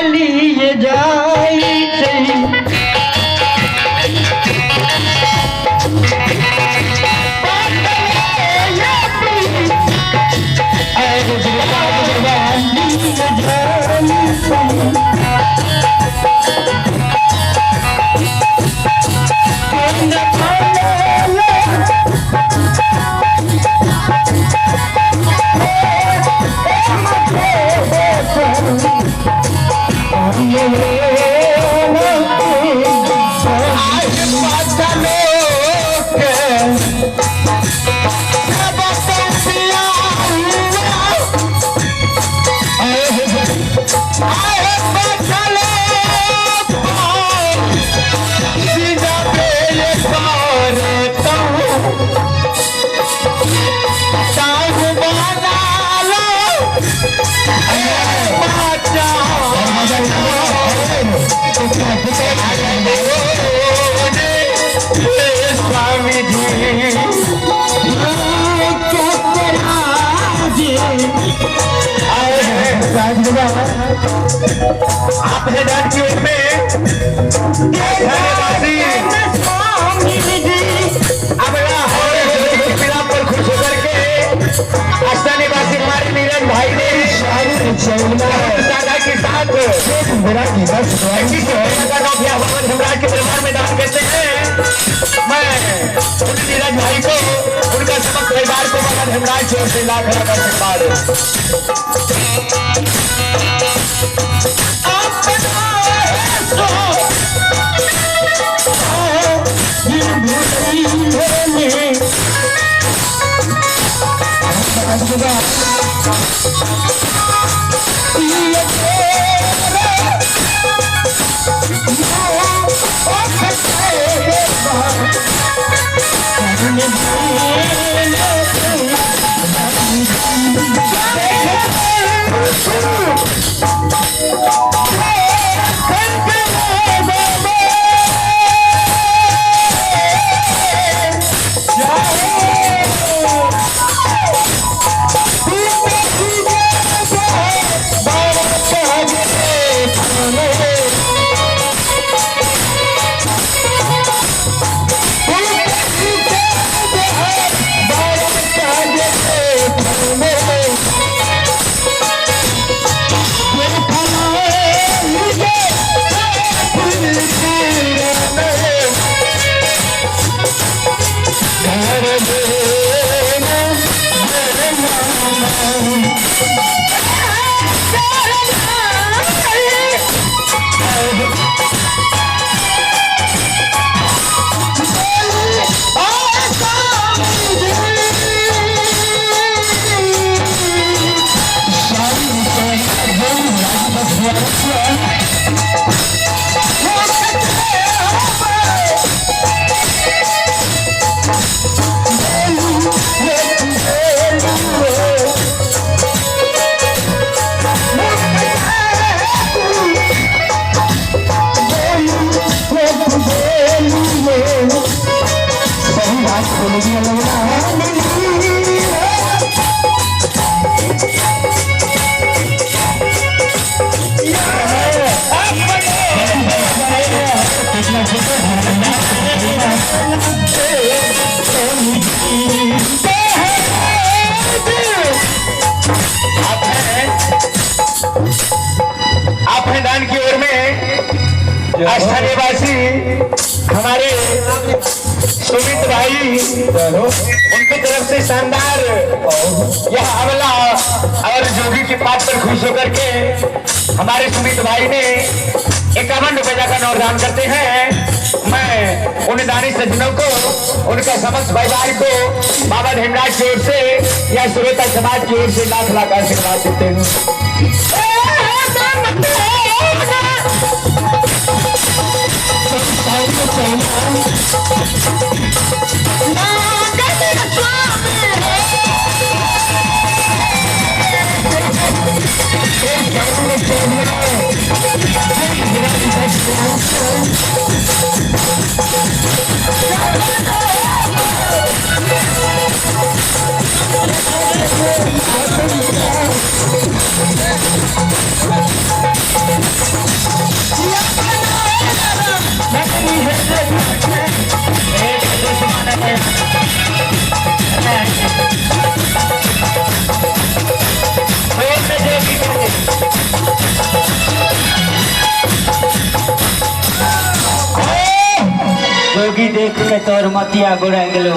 लिए जाई आपने डांटी में पर खुश होकर के निवासी हमारे नीरज भाई ने के साथ सम्राट के परिवार में दान करते हैं। मैं नीरज भाई को उनका समस्त परिवार को बाबा धर्मराज की ओर से लाख लाख आशीर्वाद। आपने दान की ओर में स्थानीय वासी हमारे सुमित भाई उनकी तरफ से शानदार यह हमला और जोगी की बात पर खुश होकर के हमारे सुमित भाई ने 51 रुपए का नौदान करते हैं। मैं उन दानी सज्जनों को उनका समस्त परिवार को बाबा धर्मराज की ओर से या श्रोता समाज की ओर से लाख लाख आशीर्वाद देते हैं। देख के तोर मतिया गोरा गेलो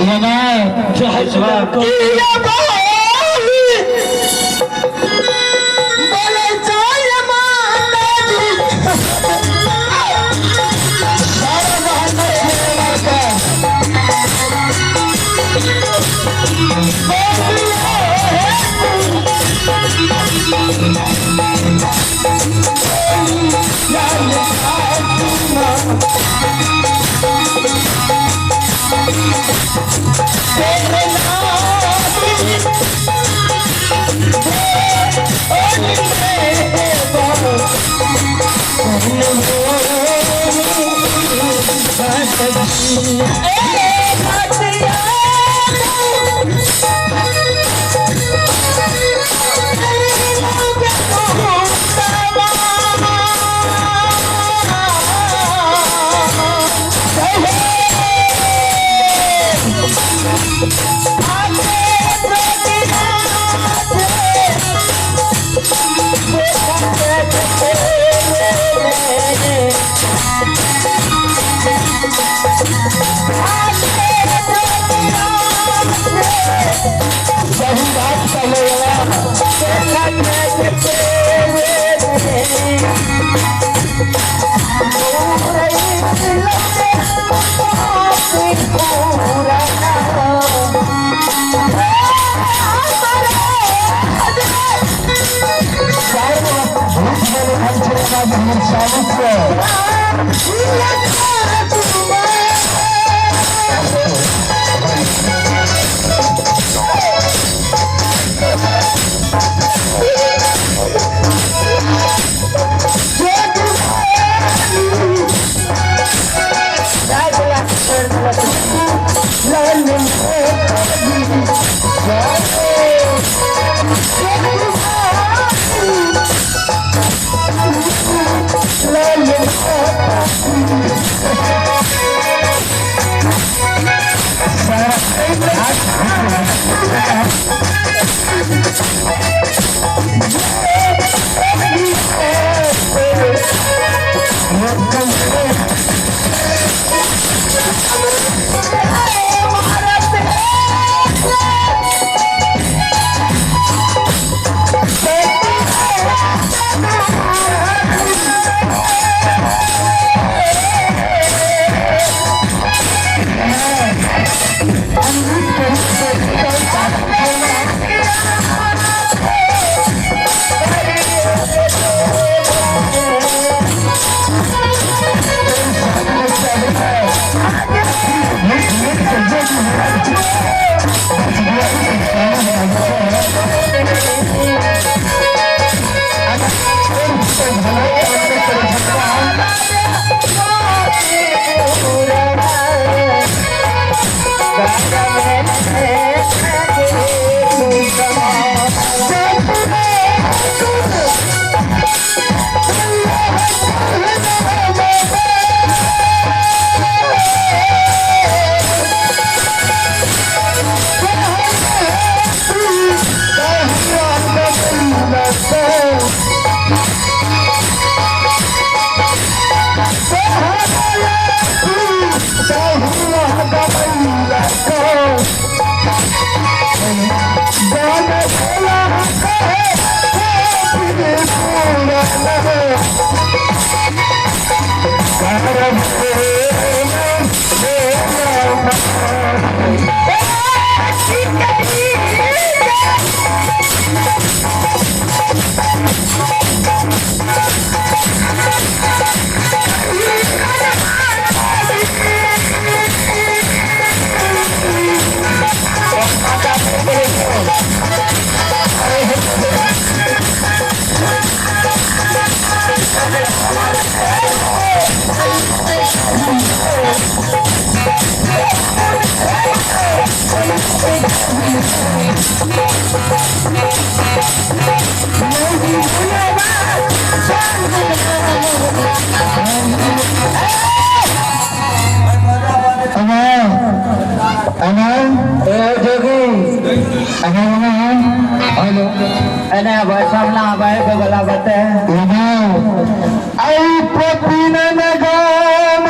आई प्रतिन नगाम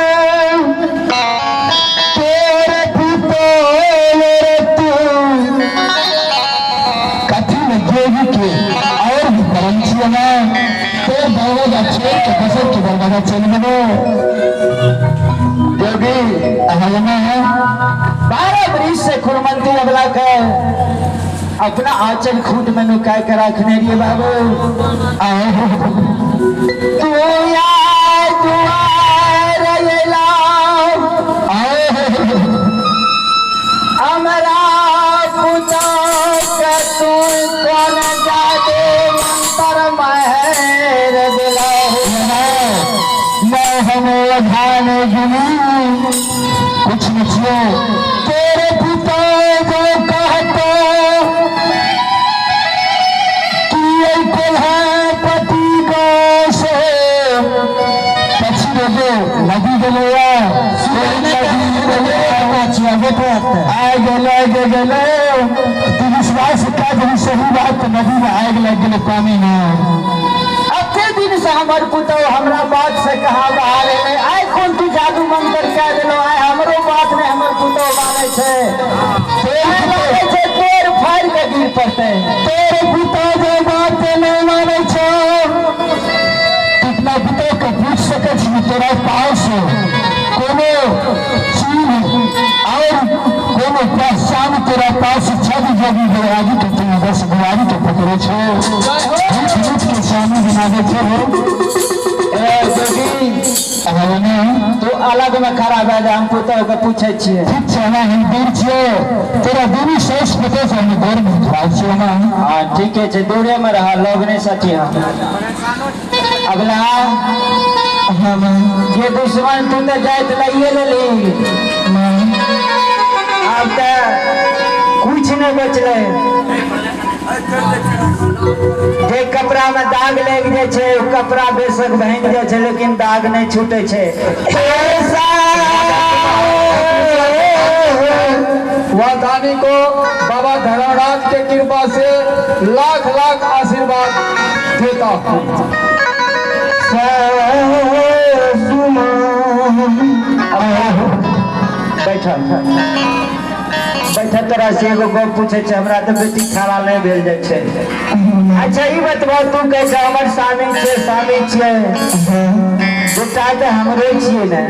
छोड़ के फसल की दरवाजा चल गए जोगी हलमे 12 बरिस से खुरमंती अगला के अपना आंचल खूट में नुका के रखने लिए बाबू तू हमारा पुता के तू कौन जादू मंत्र महर दिलाओ मैं हमें ध्यान कुछ नहीं तेरे पिता जो कहते कि पति को से पछिले दो नदी गलोया तू विश्वास का जब सही बात नदी में आग लग गए पानी में अते दिन से हमार पुतो हमरा बात से कहा बाहर में आय कौन तू जादू मंत्र कह दिलो आय हमरो बात ने हमर पुतो माने छे तोर फाड़ के गिर पड़ते तेरे पुतो जो बात नहीं माने छे कितना पुतो को पूछ सके छी तोरा पास कोनो चीज और कोनो पहचान तेरा पास छद जोगी गवाजी तो तुम 10 गुवारी तो पकड़े छो के सामने बना दे छो जोगी तो अलग में खड़ा है हम पुतो के पूछे छिए ठीक छै ना हम दूर छिए तेरा दूरी सोच पते से हम दूर में खड़ा छिए ना हां ठीक है दूरे में रहा लोग नहीं सची हम अगला ये दुश्मन तू तो जाए तो लाइए ले ली अब तो कुछ नहीं बचले जे कपड़ा में दाग लग जाए छे कपड़ा बेशक भांग जाए छे लेकिन दाग नहीं छूटे छे वादानी को बाबा धर्मराज के कृपा से लाख लाख आशीर्वाद देता हूँ। बैठा बैठा तोरा से एगो गप पूछे छे हमरा तो बेटी खाना नहीं भेल जाय छे अच्छा ई बतबा तू कह छ हमर स्वामी छे बेटा तो हमरे छिए ना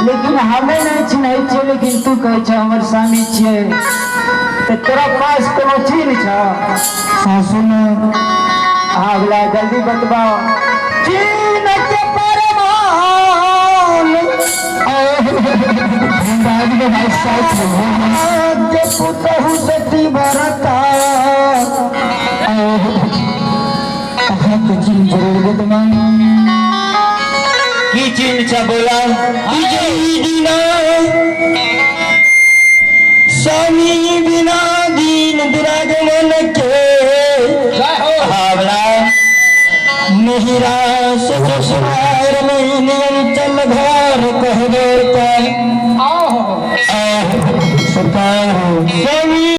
लेकिन हमें नहीं चिन्है छे लेकिन तू कह छ हमर स्वामी छे तो तोरा पास कोनो चीज छ सासु में अगला जल्दी बतबा चीन के परमान के भाई साथ के पुतहु सती भरता चीन जरूर बतबा की चीन छ बोला स्वामी बिना दीन दुराग मन के मेहरा सुखसार नहीं चल घर कह दे